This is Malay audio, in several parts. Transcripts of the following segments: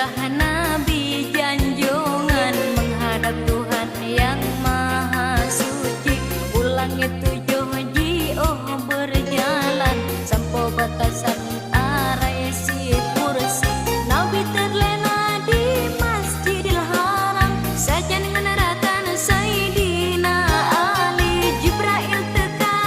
Itulah Nabi janjungan menghadap Tuhan yang Maha Suci. Ulangi 7 jio berjalan sampai batasan arai si kursi. Nabi terlena di Masjidil Haram saja dengan ratan Sayyidina Ali. Jibril teka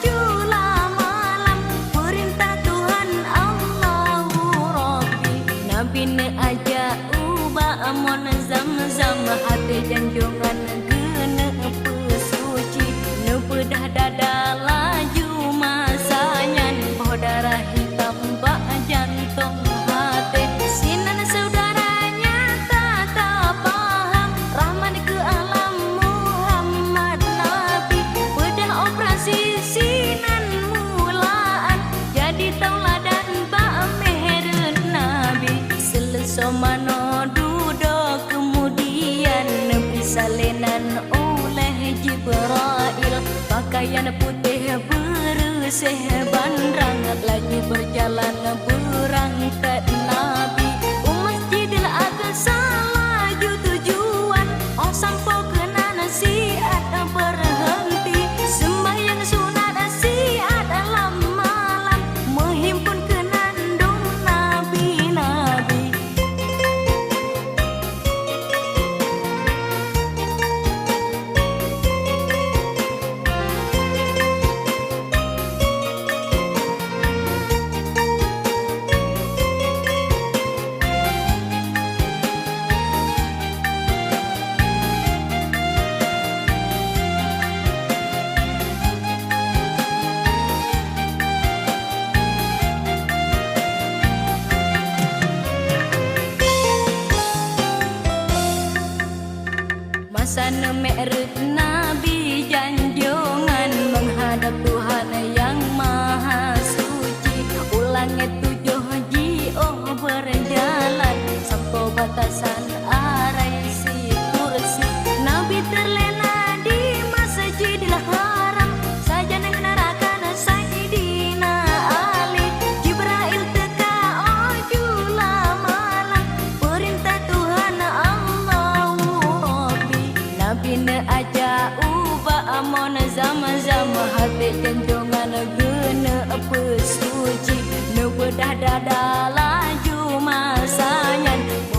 jula malam perintah Tuhan Allahu Rabbi. Nabi ne aja ubah amon zam-zam hati janjungan kena pesuci. Ne pedah dada laju masanya darah hitam bak jantung hati. Sinan saudaranya tak paham rahmat ke alam Muhammad Nabi. Bedah operasi sinan mulaan jadi tauladan bak meher Nabi. Selesai mano duduk kemudian Nabi salinan oleh Jibril. Pakaian putih bersih bandrang laju berjalan berangkat Nabi. Masjidil Aqsa laju tujuan sampai kena nasihat berhenti. Sembahyang sunat nasihat dalam malam menghimpun kenandung nabi-nabi. Masa Mi'raj Nabi janjungan menghadap Tuhan yang Maha Suci. Ulangi 7 jio berjalan sampai batasan arai si kursi. Nabi terlena di Masjidil Haram saja dengan rakan Sayyidina Ali. Jibril teka jula malam perintah Tuhan Allahu Rabbi. Nabi ne aja ubah amon zam-zam hati janjungan gena pesuci. Ne bedah dada laju masanya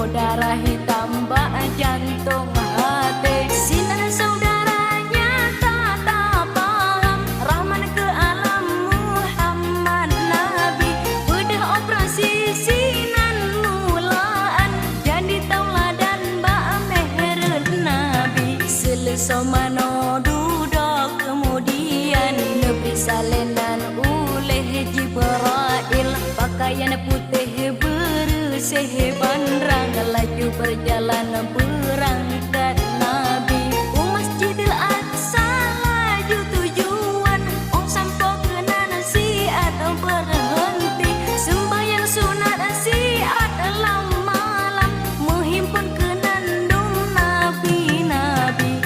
darah hitam bak jantung hati. Sinan saudaranya tak paham rahmat ke alam Muhammad Nabi. Bedah operasi sinan mulaan jadi tauladan bak meher Nabi. Selesai mano duduk kemudian Nabi salinan oleh Jibril. Pakaian putih bersih bandrang laju berjalan berangkat Nabi. Masjidil Aqsa laju tujuan sampai kena nasihat berhenti. Sembahyang sunat nasihat dalam malam menghimpun kenandung nabi-nabi.